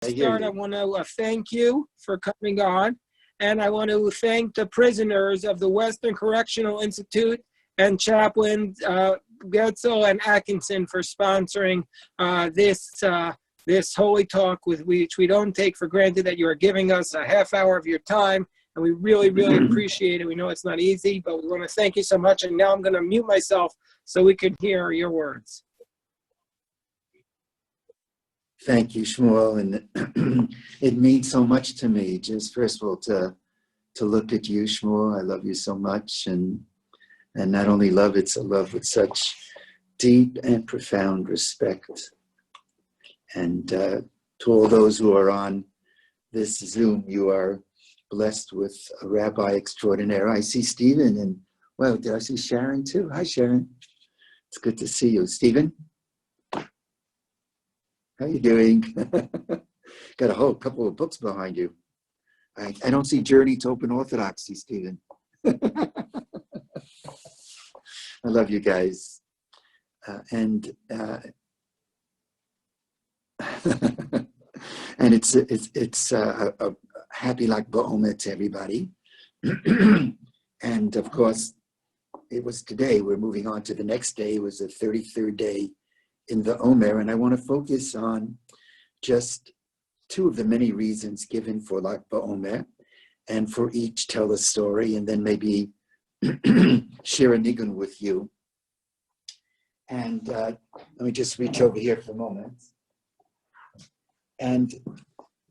I want to thank you for coming on, and I want to thank the prisoners of the Western Correctional Institute and Chaplain Getzel and Atkinson for sponsoring this holy talk, with which we don't take for granted that you are giving us a half hour of your time, and we really, really appreciate it. We know it's not easy, but we want to thank you so much. And now I'm going to mute myself so we can hear your words. Thank you, Shmuel, and it means so much to me. Just first of all, to look at you, Shmuel. I love you so much, and not only love, it's a love with such deep and profound respect. And to all those who are on this Zoom, you are blessed with a rabbi extraordinaire. I see Stephen, and well, did I see Sharon too? Hi, Sharon. It's good to see you, Stephen. How you doing? Got a whole couple of books behind you. I don't see Journey to Open Orthodoxy, Stephen. I love you guys. And it's a happy Lag BaOmer to everybody. And of course, it was today. We're moving on to the next day. It was the 33rd day in the Omer, and I want to focus on just two of the many reasons given for Lag BaOmer, and for each tell a story, and then maybe share a nigun with you. And let me just reach over here for a moment. And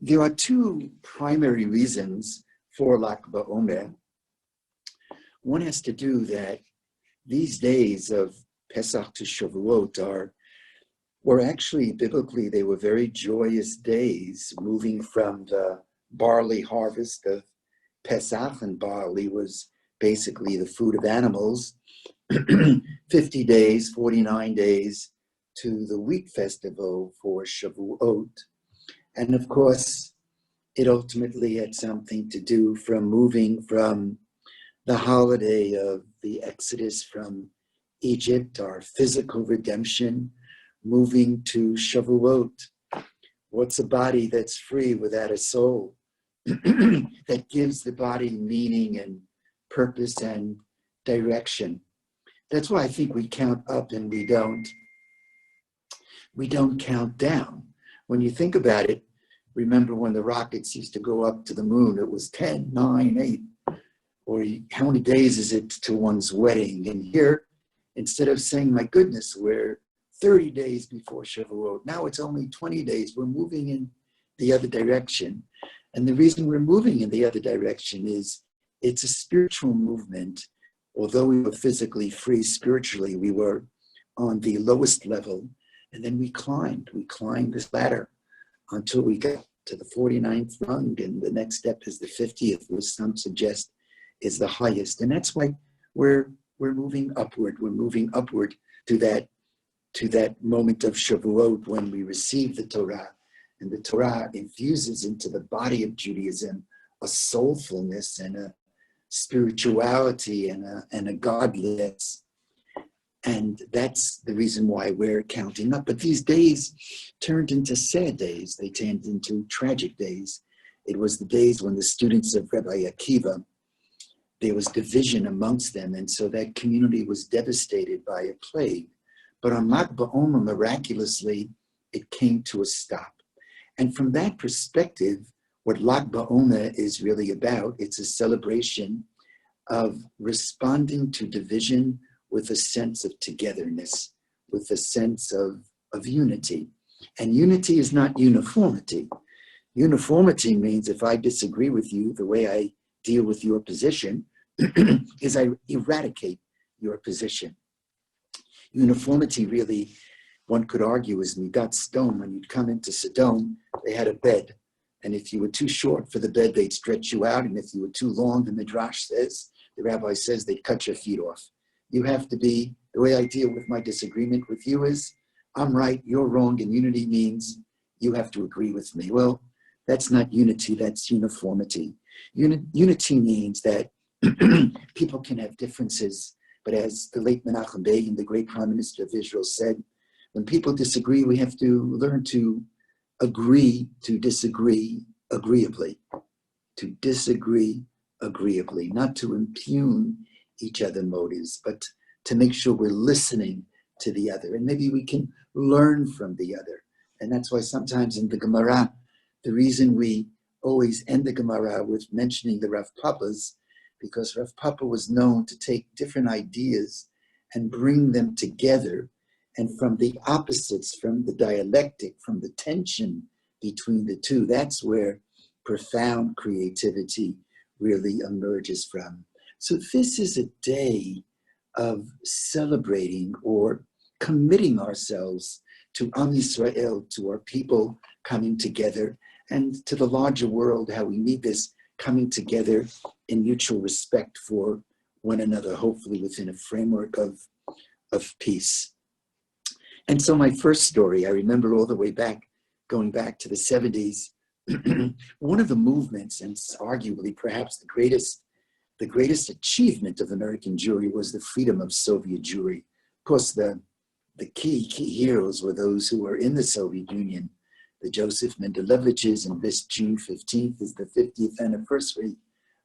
there are two primary reasons for Lag BaOmer. One has to do that these days of Pesach to Shavuot were actually, biblically, they were very joyous days, moving from the barley harvest of Pesach, and barley was basically the food of animals, 50 days, 49 days, to the wheat festival for Shavuot. And of course, it ultimately had something to do from moving from the holiday of the Exodus from Egypt, our physical redemption, moving to Shavuot. What's a body that's free without a soul? That gives the body meaning and purpose and direction. That's why I think we count up and we don't count down. When you think about it, remember when the rockets used to go up to the moon, it was 10, 9, 8, or how many days is it to one's wedding? And here, instead of saying, my goodness, we're 30 days before Shavuot, now it's only 20 days. We're moving in the other direction. And the reason we're moving in the other direction is it's a spiritual movement. Although we were physically free, spiritually, we were on the lowest level. And then we climbed this ladder until we got to the 49th rung. And the next step is the 50th, which some suggest is the highest. And that's why we're moving upward. We're moving upward to that moment of Shavuot when we receive the Torah. And the Torah infuses into the body of Judaism a soulfulness and a spirituality and a godliness. And that's the reason why we're counting up. But these days turned into sad days. They turned into tragic days. It was the days when the students of Rabbi Akiva, there was division amongst them. And so that community was devastated by a plague. But on Lag BaOmer, miraculously, it came to a stop. And from that perspective, what Lag BaOmer is really about, it's a celebration of responding to division with a sense of togetherness, with a sense of unity. And unity is not uniformity. Uniformity means if I disagree with you, the way I deal with your position is I eradicate your position. Uniformity really, one could argue, is Midat Stone. When you'd come into Sodom, they had a bed. And if you were too short for the bed, they'd stretch you out. And if you were too long, the Midrash says, the rabbi says, they'd cut your feet off. You have to be, the way I deal with my disagreement with you is, I'm right, you're wrong, and unity means you have to agree with me. Well, that's not unity, that's uniformity. Unity means that people can have differences, but as the late Menachem Begin, the great Prime Minister of Israel, said, when people disagree, we have to learn to agree to disagree agreeably, not to impugn each other's motives, but to make sure we're listening to the other. And maybe we can learn from the other. And that's why sometimes in the Gemara, the reason we always end the Gemara with mentioning the Rav Papas, because Rav Papa was known to take different ideas and bring them together. And from the opposites, from the dialectic, from the tension between the two, that's where profound creativity really emerges from. So this is a day of celebrating or committing ourselves to Am Yisrael, to our people coming together, and to the larger world, how we need this coming together in mutual respect for one another, hopefully within a framework of peace. And so my first story, I remember all the way back, going back to the 70s, one of the movements, and arguably perhaps the greatest achievement of American Jewry was the freedom of Soviet Jewry. Of course, the key heroes were those who were in the Soviet Union, the Joseph Mendeleviches, and this June 15th is the 50th anniversary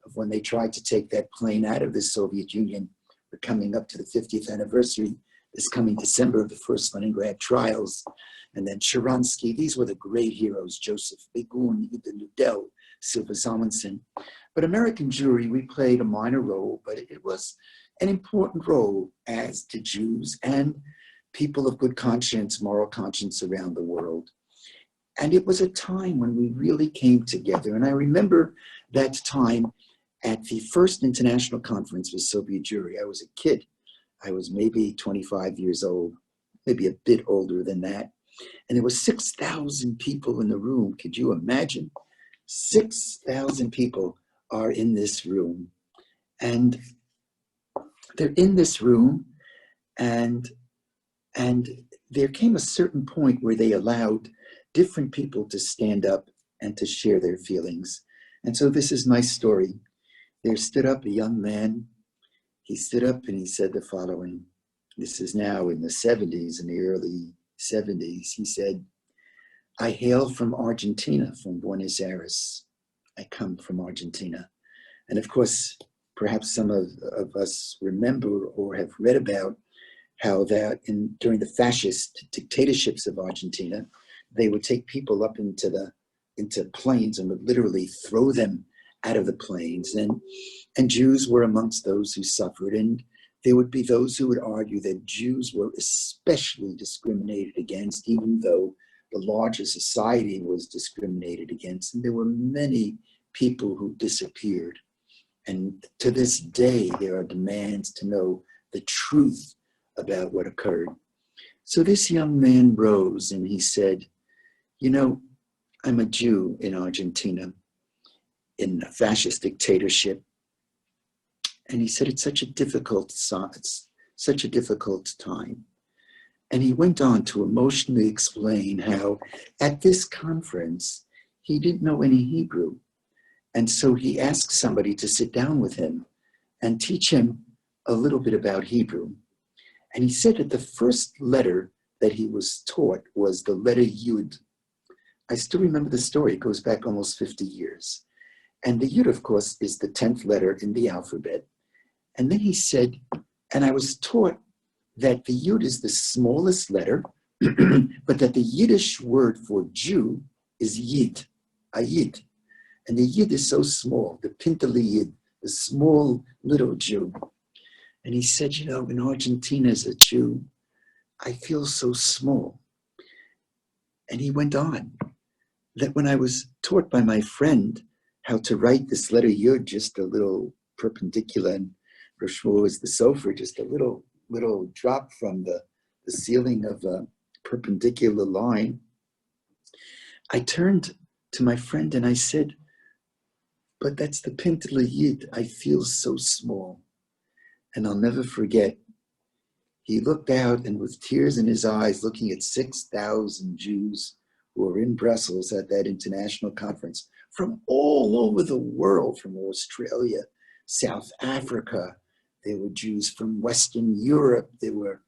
of when they tried to take that plane out of the Soviet Union. We're coming up to the 50th anniversary this coming December of the first Leningrad trials. And then Sharansky, these were the great heroes, Joseph Begun, Ida Nudel, Silva Zamenson. But American Jewry, we played a minor role, but it was an important role as to Jews and people of good conscience, moral conscience around the world. And it was a time when we really came together. And I remember that time at the first international conference with Soviet Jewry. I was a kid. I was maybe 25 years old, maybe a bit older than that. And there were 6,000 people in the room. Could you imagine? 6,000 people are in this room. And they're in this room, and there came a certain point where they allowed different people to stand up and to share their feelings. And so this is my story. There stood up a young man. He stood up and he said the following. This is now in the 70s, in the early 70s. He said, I hail from Argentina, from Buenos Aires. I come from Argentina. And of course, perhaps some of us remember or have read about how that during the fascist dictatorships of Argentina, they would take people up into planes and would literally throw them out of the planes. And Jews were amongst those who suffered. And there would be those who would argue that Jews were especially discriminated against, even though the larger society was discriminated against. And there were many people who disappeared. And to this day, there are demands to know the truth about what occurred. So this young man rose and he said, you know, I'm a Jew in Argentina, in a fascist dictatorship. And he said, it's such a difficult time. And he went on to emotionally explain how at this conference, he didn't know any Hebrew. And so he asked somebody to sit down with him and teach him a little bit about Hebrew. And he said that the first letter that he was taught was the letter Yud. I still remember the story. It goes back almost 50 years. And the Yud, of course, is the 10th letter in the alphabet. And then he said, and I was taught that the Yud is the smallest letter, but that the Yiddish word for Jew is Yid, a Yid. And the Yid is so small, the Pintele Yid, the small little Jew. And he said, you know, in Argentina as a Jew, I feel so small. And he went on that when I was taught by my friend how to write this letter Yud, just a little perpendicular, and Rosh was the sofer, just a little drop from the ceiling of a perpendicular line, I turned to my friend and I said, but that's the Pintele Yid. I feel so small. And I'll never forget, he looked out and with tears in his eyes, looking at 6,000 Jews who were in Brussels at that international conference from all over the world, from Australia, South Africa. There were Jews from Western Europe. There were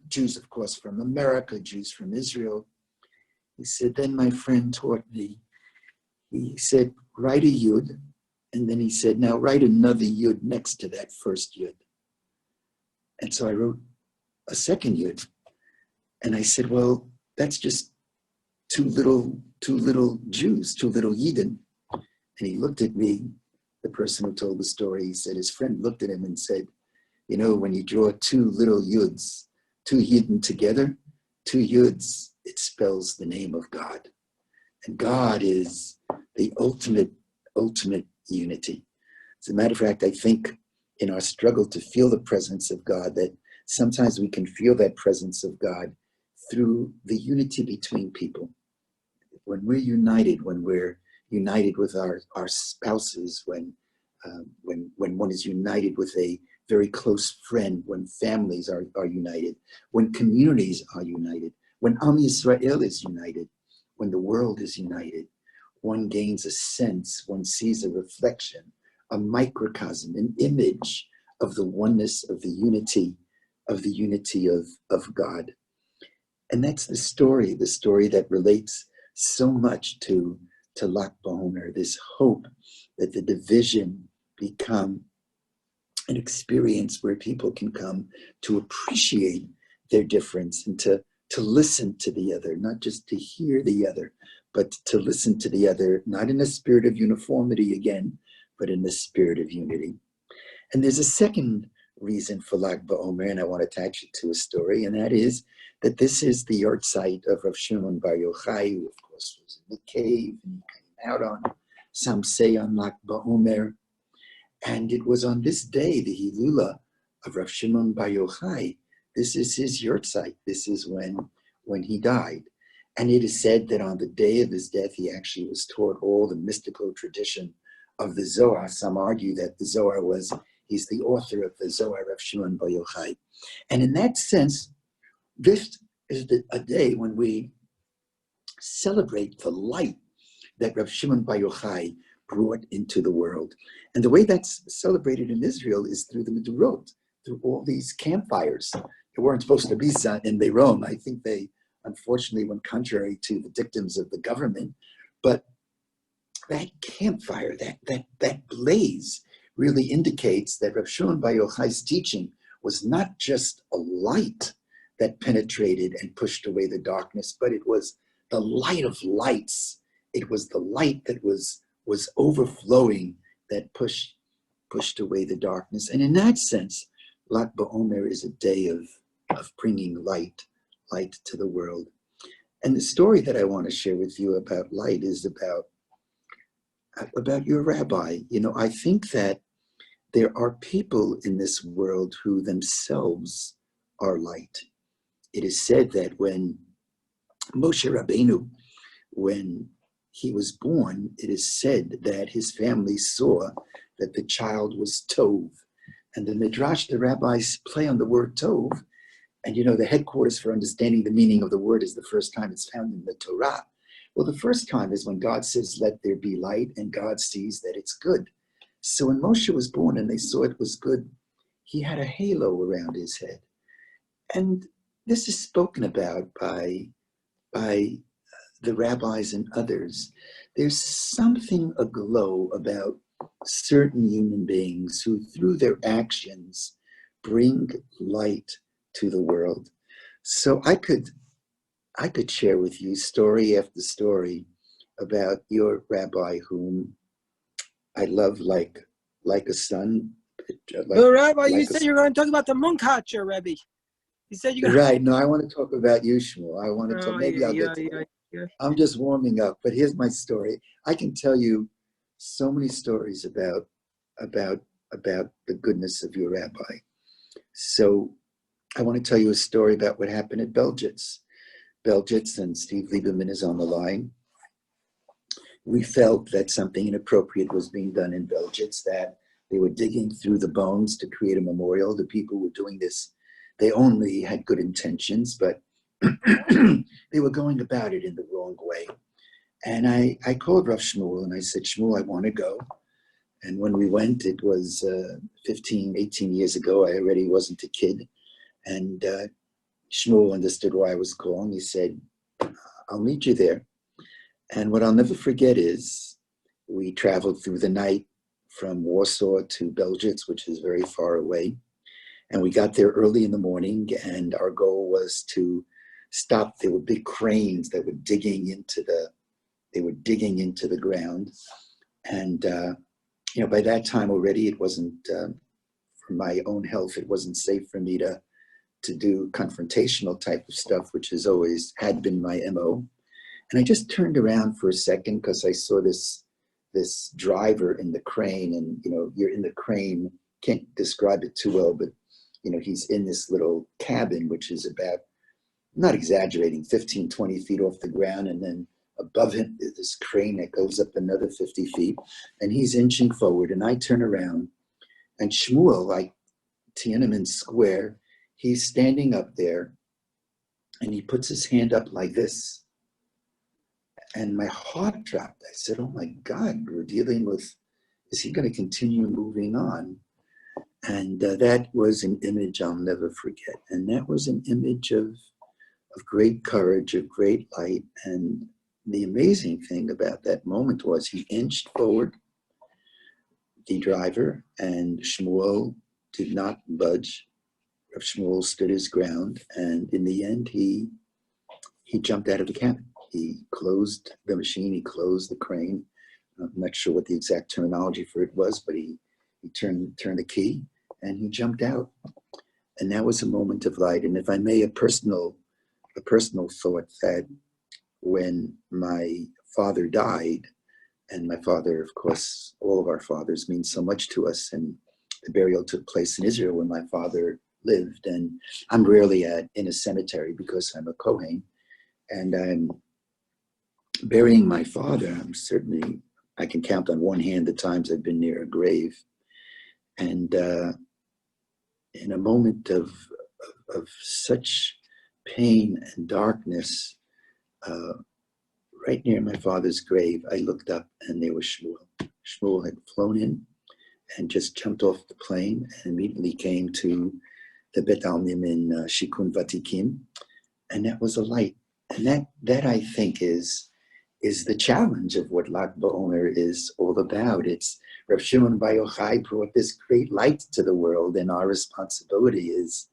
Jews, of course, from America, Jews from Israel. He said, then my friend taught me, he said, write a yud, and then he said, now write another yud next to that first yud. And so I wrote a second yud, and I said, well, that's just two little Jews, two little Yidden. And he looked at me, the person who told the story, he said, his friend looked at him and said, you know, when you draw two little Yuds, two Yidden together, two Yuds, it spells the name of God. And God is the ultimate unity. As a matter of fact, I think in our struggle to feel the presence of God, that sometimes we can feel that presence of God through the unity between people. When we're united with our spouses, when one is united with a very close friend, when families are united, when communities are united, when Am Yisrael is united, when the world is united, one gains a sense, one sees a reflection, a microcosm, an image of the oneness of the unity of God. And that's the story that relates so much to Lag BaOmer, this hope that the division become an experience where people can come to appreciate their difference and to listen to the other, not just to hear the other, but to listen to the other, not in a spirit of uniformity again, but in the spirit of unity. And there's a second reason for Lag BaOmer, and I want to attach it to a story, and that is that this is the yard site of Rav Shimon Bar Yochai, who of course was in the cave, and he came out on, some say on Lag BaOmer. And it was on this day, the Hilula of Rav Shimon Bar Yochai. This is his yard site. This is when he died. And it is said that on the day of his death, he actually was taught all the mystical tradition of the Zohar. Some argue that the Zohar he's the author of the Zohar, Rav Shimon Bar Yochai. And in that sense, this is a day when we celebrate the light that Rav Shimon Bar Yochai brought into the world. And the way that's celebrated in Israel is through the Medurot, through all these campfires. They weren't supposed to be in Beirut. I think they unfortunately went contrary to the dictums of the government. But that campfire, that blaze really indicates that Rav Shimon Bar Yochai's teaching was not just a light that penetrated and pushed away the darkness, but it was the light of lights. It was the light that was overflowing that pushed away the darkness. And in that sense, Lag BaOmer is a day of bringing light to the world. And the story that I want to share with you about light is about your rabbi. You know, I think that there are people in this world who themselves are light. It is said that when Moshe Rabbeinu, when he was born, it is said that his family saw that the child was Tov. And the Midrash, the rabbis play on the word Tov. And you know, the headquarters for understanding the meaning of the word is the first time it's found in the Torah. Well, the first time is when God says, let there be light, and God sees that it's good. So when Moshe was born and they saw it was good, he had a halo around his head. And this is spoken about by the rabbis and others. There's something aglow about certain human beings who, through their actions, bring light to the world. So I could share with you story after story about your rabbi, whom I love like a son. Rabbi, you said you were going to talk about the Munkacher, Rebbe. You said you right. No, I want to talk about you, Shmuel. I want to talk. Maybe I'll get to it. Yeah. I'm just warming up. But here's my story. I can tell you so many stories about the goodness of your rabbi. So I want to tell you a story about what happened at Belgitz. Belgitz, and Steve Lieberman is on the line. We felt that something inappropriate was being done in Belgitz, that they were digging through the bones to create a memorial. The people who were doing this, they only had good intentions, but they were going about it in the wrong way. And I called Rav Shmuel and I said, Shmuel, I want to go. And when we went, it was 15, 18 years ago. I already wasn't a kid. And Shmuel understood why I was calling. He said, I'll meet you there. And what I'll never forget is we traveled through the night from Warsaw to Belzec, which is very far away. And we got there early in the morning, and our goal was to stop. There were big cranes that were digging into the ground. And, by that time already, it wasn't, for my own health, it wasn't safe for me to do confrontational type of stuff, which has always had been my MO. And I just turned around for a second because I saw this driver in the crane, and, you're in the crane, can't describe it too well, but, he's in this little cabin, which is about, I'm not exaggerating, 15, 20 feet off the ground. And then above him is this crane that goes up another 50 feet, and he's inching forward. And I turn around, and Shmuel, like Tiananmen Square, he's standing up there, and he puts his hand up like this. And my heart dropped. I said, oh my God, we're dealing with, is he going to continue moving on? And that was an image I'll never forget. And that was an image of great courage, of great light. And the amazing thing about that moment was he inched forward, the driver, and Shmuel did not budge. Shmuel stood his ground. And in the end, he jumped out of the cabin. He closed the machine, he closed the crane. I'm not sure what the exact terminology for it was, but he turned the key and he jumped out. And that was a moment of light. And if I may, a personal thought, that when my father died, and my father, of course, all of our fathers mean so much to us, and the burial took place in Israel when my father lived. And I'm rarely in a cemetery because I'm a Kohen, and I'm burying my father. I can count on one hand the times I've been near a grave. And in a moment of such pain and darkness, right near my father's grave, I looked up and there was Shmuel. Shmuel had flown in and just jumped off the plane and immediately came to the Bet Almim in Shikun Vatikim. And that was a light. And that I think is the challenge of what Lag BaOmer is all about. It's Rav Shimon Bar Yochai brought this great light to the world, and our responsibility is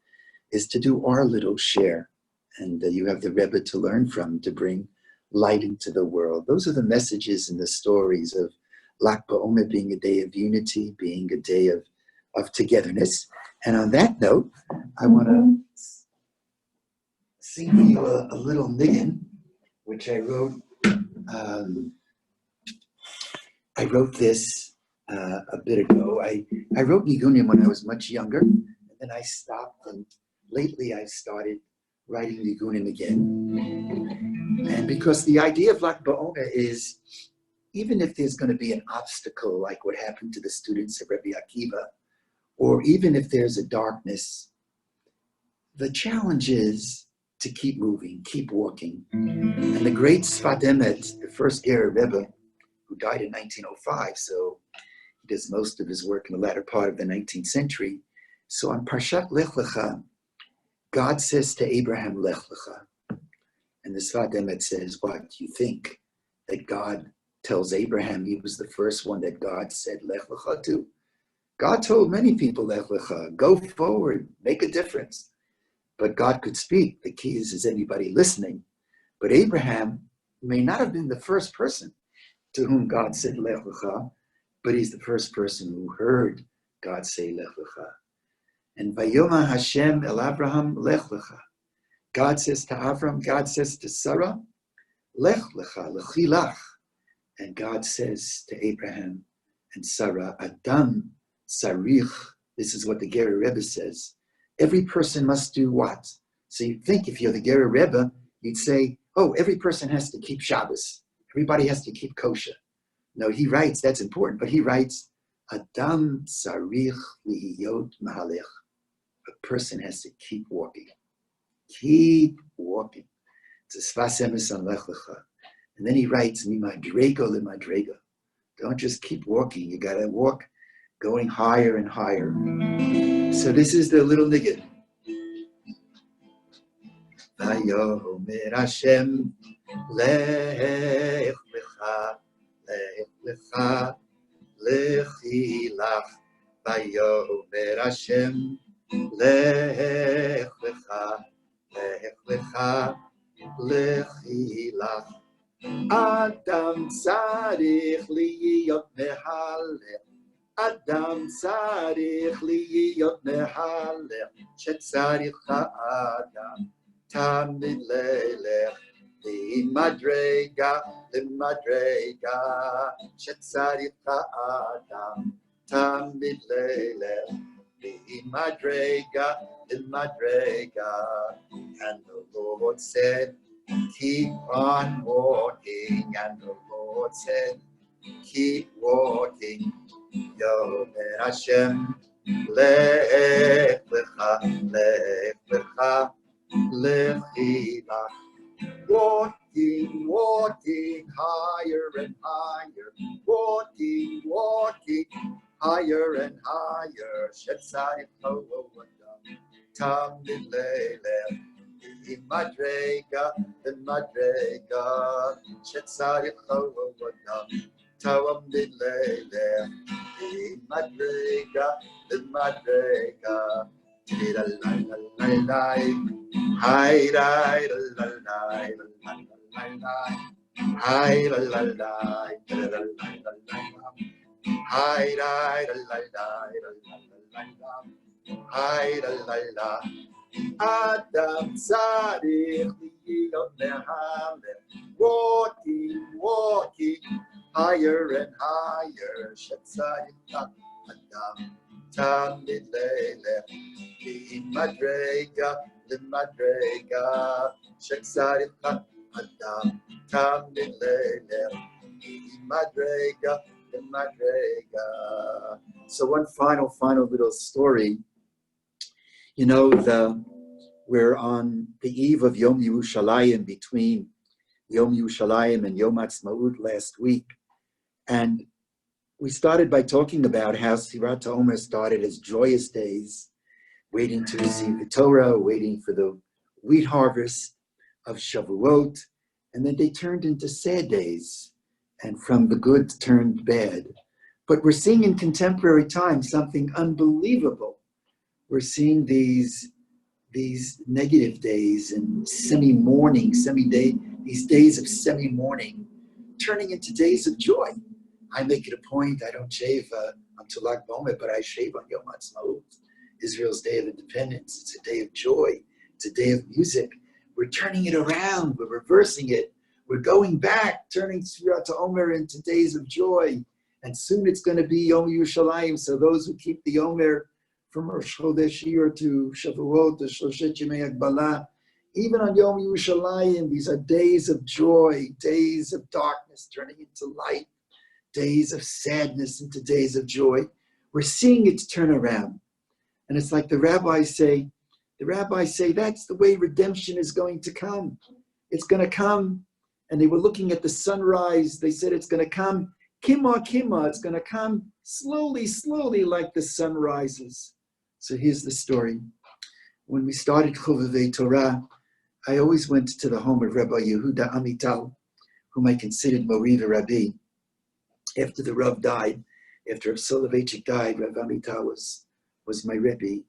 to do our little share. And you have the Rebbe to learn from, to bring light into the world. Those are the messages and the stories of Lag BaOmer being a day of unity, being a day of togetherness. And on that note, I want to sing for you a little niggin, which I wrote. I wrote this a bit ago. I wrote nigunim when I was much younger, and then I stopped, and lately I've started writing nigunim again. And because the idea of Lag BaOmer is, even if there's going to be an obstacle like what happened to the students of Rabbi Akiva, or even if there's a darkness, the challenge is to keep moving, keep walking. And the great Sfat Emet, the first Ger Rebbe, who died in 1905, so he does most of his work in the latter part of the 19th century. So on Parshat Lech Lecha, God says to Abraham, Lech Lecha. And the Sfat Emet says, what, you think that God tells Abraham he was the first one that God said Lech Lecha to? God told many people Lech Lecha, go forward, make a difference. But God could speak. The key is anybody listening? But Abraham may not have been the first person to whom God said Lech Lecha, but he's the first person who heard God say Lech Lecha. And Vayoma Hashem el Abraham Lech Lecha. God says to Avram, God says to Sarah, Lech Lecha, Lechilach. And God says to Abraham and Sarah, Adam Sarich. This is what the Ger Rebbe says. Every person must do what? So you'd think if you're the Ger Rebbe, you'd say, oh, every person has to keep Shabbos. Everybody has to keep kosher. No, he writes, that's important, but he writes, Adam Sarich Lihiyot Mahalech. A person has to keep walking. Keep walking. It's a Sfas Emes on Lech Lecha. And then he writes, Mimadrego lemadrego. Don't just keep walking. You got to walk going higher and higher. So this is the little niggin. Vayomer Hashem lech lecha lechi lach. Vayomer Hashem lech lecha lechi lach. Adam tzarich liyot mehalech. Adam tzarich liyot mehalech. Shetzarich ha'adam tamid leilech. Limadrega, limadrega. Shetzarich ha'adam tamid leilech. Limadrega, limadrega. And the Lord said, keep on walking, and the Lord said, keep walking. Yomer Hashem, lech lecha, lechi lach. Walking, walking, higher and higher. Walking, walking, higher and higher. Shetzarich ha'adam tamid leilech. Madrega, the Madrega, Shetzarich ha'adam tamid leilech. Madrega, the Madrega, Hi, hi, hi, Adam tzarich liyot mehalech, walking, walking, higher and higher. Shetzarich ha'adam tamid leilech. Limadrega, limadrega. Shetzarich ha'adam tamid leilech. Limadrega, limadrega. So one final little story. You know, we're on the eve of Yom Yerushalayim, between Yom Yerushalayim and Yom Ha'atzmaut last week. And we started by talking about how Sirat HaOmer started as joyous days, waiting to receive the Torah, waiting for the wheat harvest of Shavuot. And then they turned into sad days, and from the good turned bad. But we're seeing in contemporary times something unbelievable. We're seeing these negative days and semi-mourning, these days of semi-mourning turning into days of joy. I make it a point, I don't shave until Lag BaOmer, but I shave on Yom Ha'atzmaut, Israel's Day of Independence. It's a day of joy. It's a day of music. We're turning it around. We're reversing it. We're going back, turning Sirat HaOmer into days of joy. And soon it's going to be Yom Yerushalayim. So those who keep the Omer from Rosh Chodesh Iyar to Shavuot, to Shoshet Yemei Hagbala, even on Yom Yerushalayim, these are days of joy, days of darkness turning into light, days of sadness into days of joy. We're seeing it turn around. And it's like the rabbis say, that's the way redemption is going to come. It's going to come. And they were looking at the sunrise. They said it's going to come kima, kima. It's going to come slowly, slowly, like the sun rises. So here's the story. When we started Chovevei Torah, I always went to the home of Rabbi Yehuda Amital, whom I considered Mori Rabbi. After the Rav died, after Rav Soloveitchik died, Rav Amital was my Rebbe.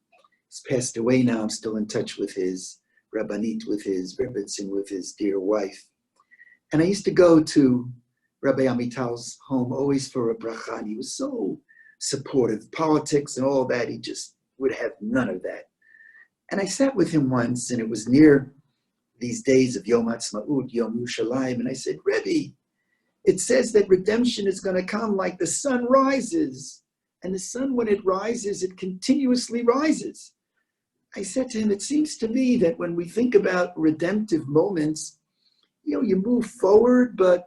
He's passed away now. I'm still in touch with his Rabbanit, with his Rebbitzin, with his dear wife. And I used to go to Rabbi Amital's home always for a bracha. And he was so supportive. Politics and all that, he just would have none of that. And I sat with him once, and it was near these days of Yom Ha'atzmaut, Yom Yerushalayim, and I said, Rebbe, it says that redemption is going to come like the sun rises. And the sun, when it rises, it continuously rises. I said to him, it seems to me that when we think about redemptive moments, you move forward, but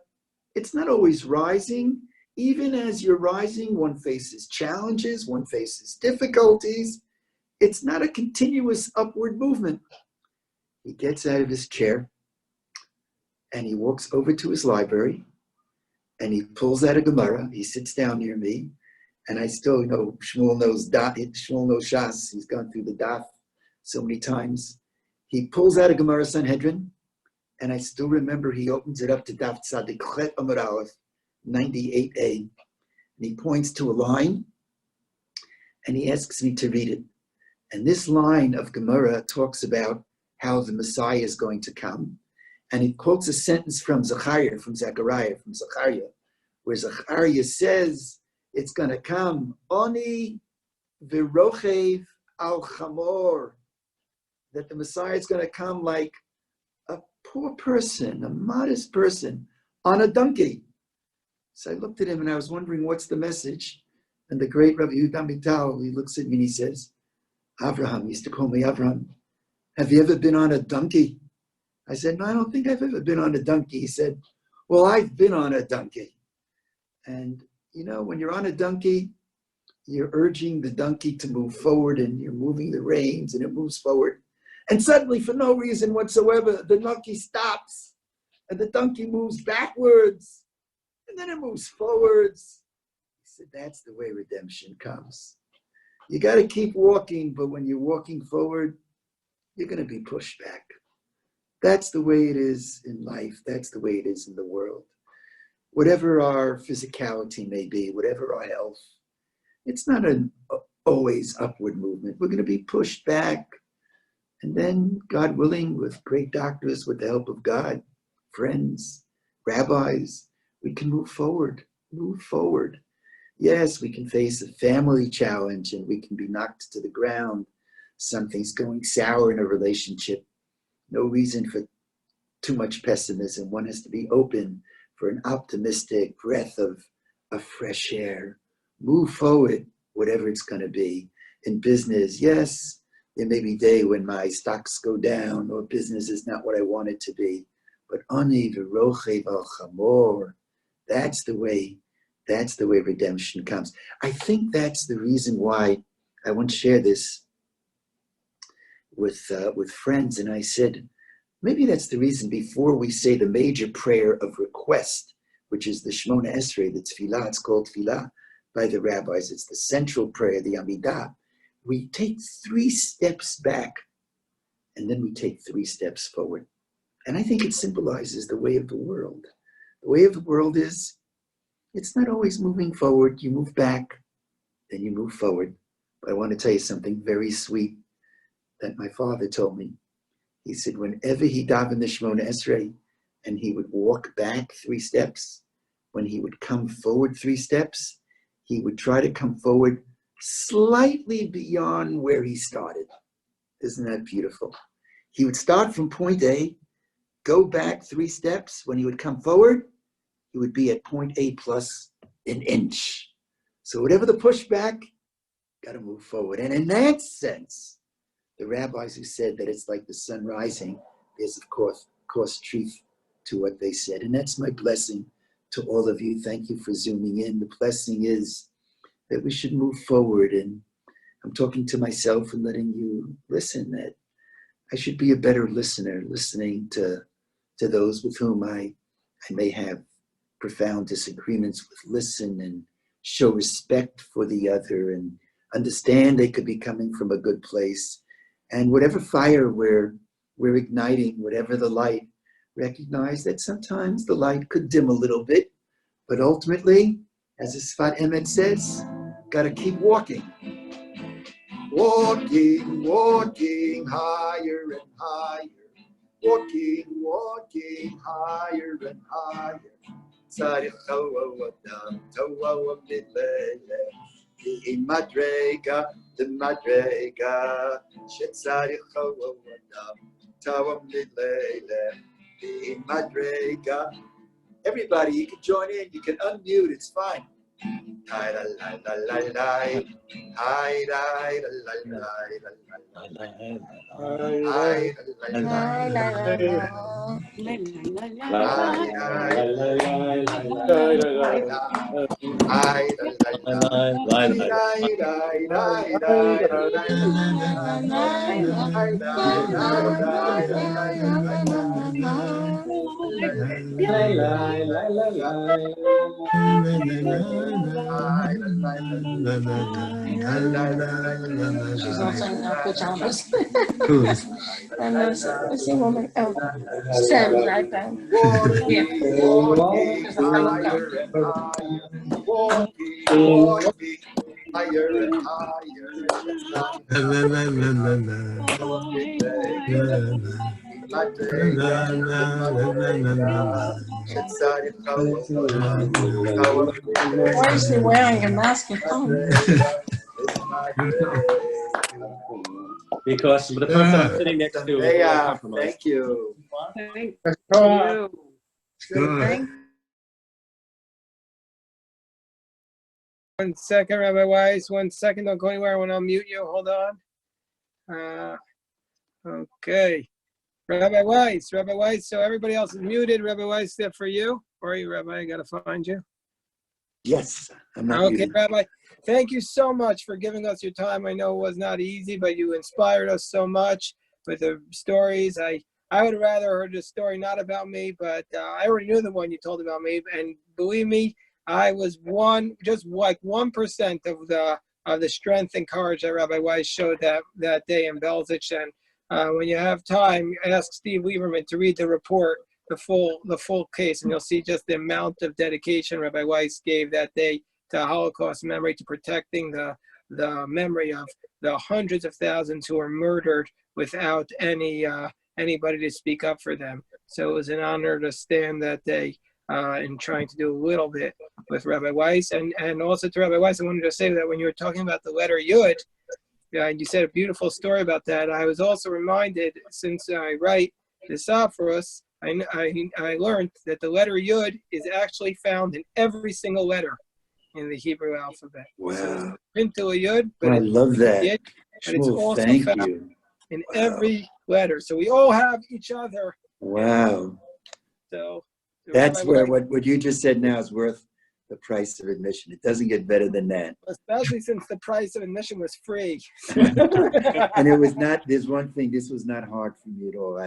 it's not always rising. Even as you're rising, one faces challenges, one faces difficulties. It's not a continuous upward movement. He gets out of his chair and he walks over to his library and he pulls out a Gemara. He sits down near me, and I still know Shmuel knows Shas. He's gone through the Daf so many times. He pulls out a Gemara Sanhedrin, and I still remember he opens it up to Daf Tzadik Chet Amud Aleph, 98a, and he points to a line, and he asks me to read it. And this line of Gemara talks about how the Messiah is going to come, and he quotes a sentence from Zechariah, where Zechariah says it's going to come, Oni v'rochev al chamor, that the Messiah is going to come like a poor person, a modest person, on a donkey. So I looked at him and I was wondering, what's the message? And the great Rabbi Yehuda, he looks at me and he says, Avraham, he used to call me Avraham, have you ever been on a donkey? I said, no, I don't think I've ever been on a donkey. He said, well, I've been on a donkey. And, you know, when you're on a donkey, you're urging the donkey to move forward and you're moving the reins and it moves forward. And suddenly, for no reason whatsoever, the donkey stops and the donkey moves backwards and then it moves forwards. He said, that's the way redemption comes. You got to keep walking, but when you're walking forward, you're going to be pushed back. That's the way it is in life. That's the way it is in the world. Whatever our physicality may be, whatever our health, it's not an always upward movement. We're going to be pushed back. And then, God willing, with great doctors, with the help of God, friends, rabbis, we can move forward. Yes, we can face a family challenge and we can be knocked to the ground. Something's going sour in a relationship. No reason for too much pessimism. One has to be open for an optimistic breath of fresh air. Move forward, whatever it's going to be. In business, yes, there may be a day when my stocks go down or business is not what I want it to be. But ani v'rochev al chamor, that's the way redemption comes. I think that's the reason why I once shared this with friends, and I said, maybe that's the reason before we say the major prayer of request, which is the Shemona Esrei, the Tefillah, it's called Tefillah by the rabbis, it's the central prayer, the Amidah. We take 3 steps back, and then we take 3 steps forward. And I think it symbolizes the way of the world. The way of the world is, it's not always moving forward. You move back, then you move forward. But I want to tell you something very sweet that my father told me. He said, whenever he davened the Shemona Esrei, and he would walk back 3 steps, when he would come forward 3 steps, he would try to come forward slightly beyond where he started. Isn't that beautiful? He would start from point A, go back 3 steps. When he would come forward, he would be at point A plus an inch. So whatever the pushback, got to move forward. And in that sense, the rabbis who said that it's like the sun rising, there's of course truth to what they said. And that's my blessing to all of you. Thank you for zooming in. The blessing is that we should move forward. And I'm talking to myself and letting you listen, that I should be a better listener, listening to those with whom I may have profound disagreements with. Listen and show respect for the other and understand they could be coming from a good place. And whatever fire we're igniting, whatever the light, recognize that sometimes the light could dim a little bit, but ultimately, as the Sfat Emet says, got to keep walking. Walking higher and higher. Walking higher and higher. Tzarich toa adam, toa midlele. Madrega, the madrega. Shetzarich toa adam, toa midlele. Madrega. Everybody, you can join in. You can unmute. It's fine. Hi la la la la la. Hi la la la la la. Hi la la la She's all saying her pajamas. And let's see what we said right then. Yeah. Walking higher and higher, walking higher and higher. Why is he wearing a mask at home? Because the person I'm sitting next to is Yeah, compromised. thank you. Thank Go on. you. Thank 1 second, Rabbi Weiss. 1 second. Don't go anywhere. I want to unmute you. Hold on. Okay. Rabbi Weiss. So everybody else is muted. Rabbi Weiss, there for you. Where are you, Rabbi? I got to find you. Yes, I'm not Okay, muted. Rabbi. Thank you so much for giving us your time. I know it was not easy, but you inspired us so much with the stories. I would rather heard a story not about me, but I already knew the one you told about me. And believe me, I was just like 1% of the strength and courage that Rabbi Weiss showed that day in Belzich. And when you have time, ask Steve Lieberman to read the report, the full case, and you'll see just the amount of dedication Rabbi Weiss gave that day to Holocaust memory, to protecting the memory of the hundreds of thousands who were murdered without anybody to speak up for them. So it was an honor to stand that day in trying to do a little bit with Rabbi Weiss. And also to Rabbi Weiss, I wanted to say that when you were talking about the letter Yud, and you said a beautiful story about that, I was also reminded, since I write the Safros, I learned that the letter Yud is actually found in every single letter in the Hebrew alphabet. Wow. So it's Pintel Yud, but I love that. Yud, but it's Shmuel, also thank found you. in Wow. every letter. So we all have each other. Wow. So That's Rabbi where Weiss, what you just said now is worth the price of admission. It doesn't get better than that. especially since the price of admission was free. And it was not, there's one thing, this was not hard for me at all.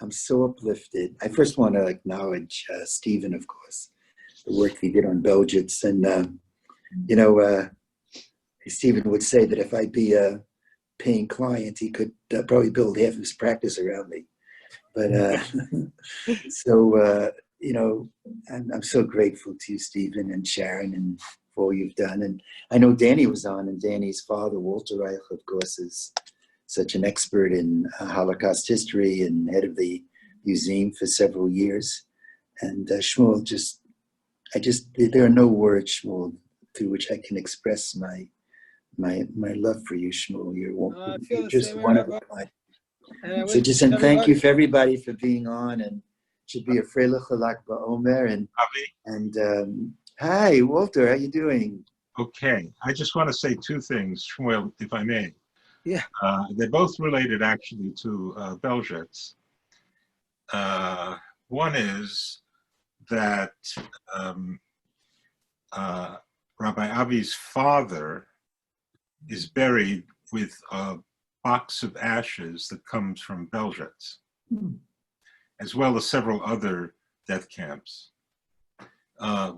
I'm so uplifted. I first want to acknowledge Stephen, of course, the work he did on Belgits. And, Stephen would say that if I'd be a paying client, he could probably build half of his practice around me. But I'm so grateful to you, Stephen and Sharon, and for all you've done. And I know Danny was on, and Danny's father, Walter Reich, of course, is such an expert in Holocaust history and head of the museum for several years. And Shmuel, there are no words, Shmuel, through which I can express my love for you, Shmuel. You're just one of a kind. So just and thank you for everybody for being on, and it should be a Freilich Lag BaOmer. And hi, Walter, how you doing? Okay, I just want to say two things, Shmuel, if I may. Yeah. They're both related actually to Belzits. One is that Rabbi Avi's father is buried with a box of ashes that comes from Belzits, as well as several other death camps,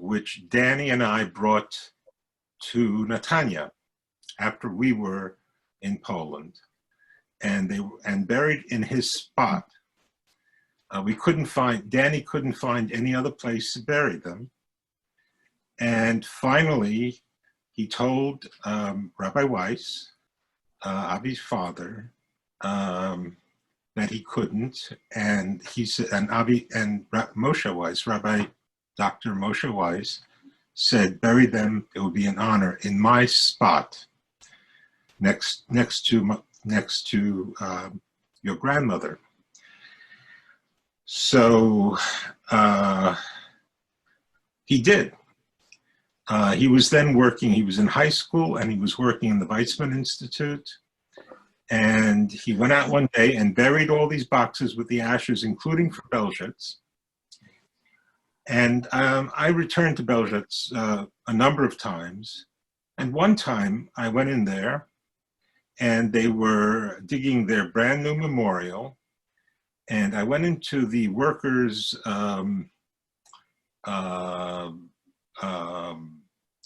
which Danny and I brought to Netanya after we were in Poland, and buried in his spot. Danny couldn't find any other place to bury them. And finally, he told Rabbi Weiss, Avi's father, that he couldn't. And he said, and Moshe Weiss, Rabbi Dr. Moshe Weiss, said, bury them, it would be an honor, in my spot, next to your grandmother. So he did. He was then working, he was in high school, and he was working in the Weizmann Institute. And he went out one day and buried all these boxes with the ashes, including for Belzits. And I returned to Belzits a number of times. And one time I went in there and they were digging their brand new memorial. And I went into the workers'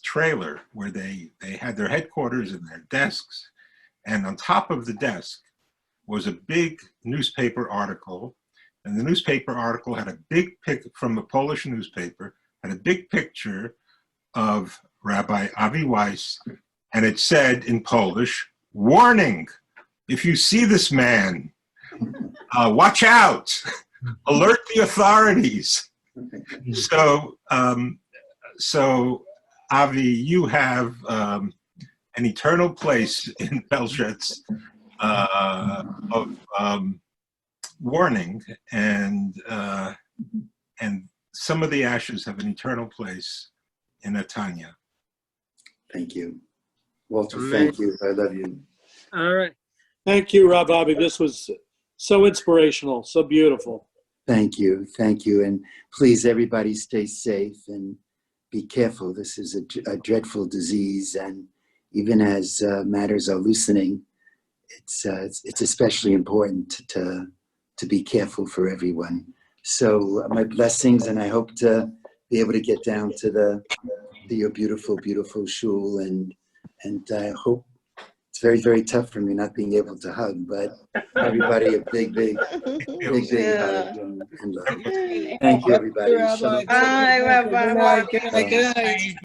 trailer where they had their headquarters and their desks. And on top of the desk was a big newspaper article, and the newspaper article had a big pic from a Polish newspaper, had a big picture of Rabbi Avi Weiss, and it said in Polish, "Warning, if you see this man, watch out, alert the authorities." So, Avi, you have an eternal place in Belzhet's of warning, and some of the ashes have an eternal place in Netanya. Thank you. Walter, thank you. I love you. All right. Thank you, Rabbi Avi. This was so inspirational, so beautiful. Thank you. Thank you. And please, everybody stay safe and be careful. This is a dreadful disease. And even as matters are loosening, it's especially important to be careful for everyone. So my blessings, and I hope to be able to get down to your beautiful, beautiful shul, and I hope it's very, very tough for me not being able to hug, but everybody a big hug and love. Thank you, everybody. Rabbi. Bye, Rabbi. Good night.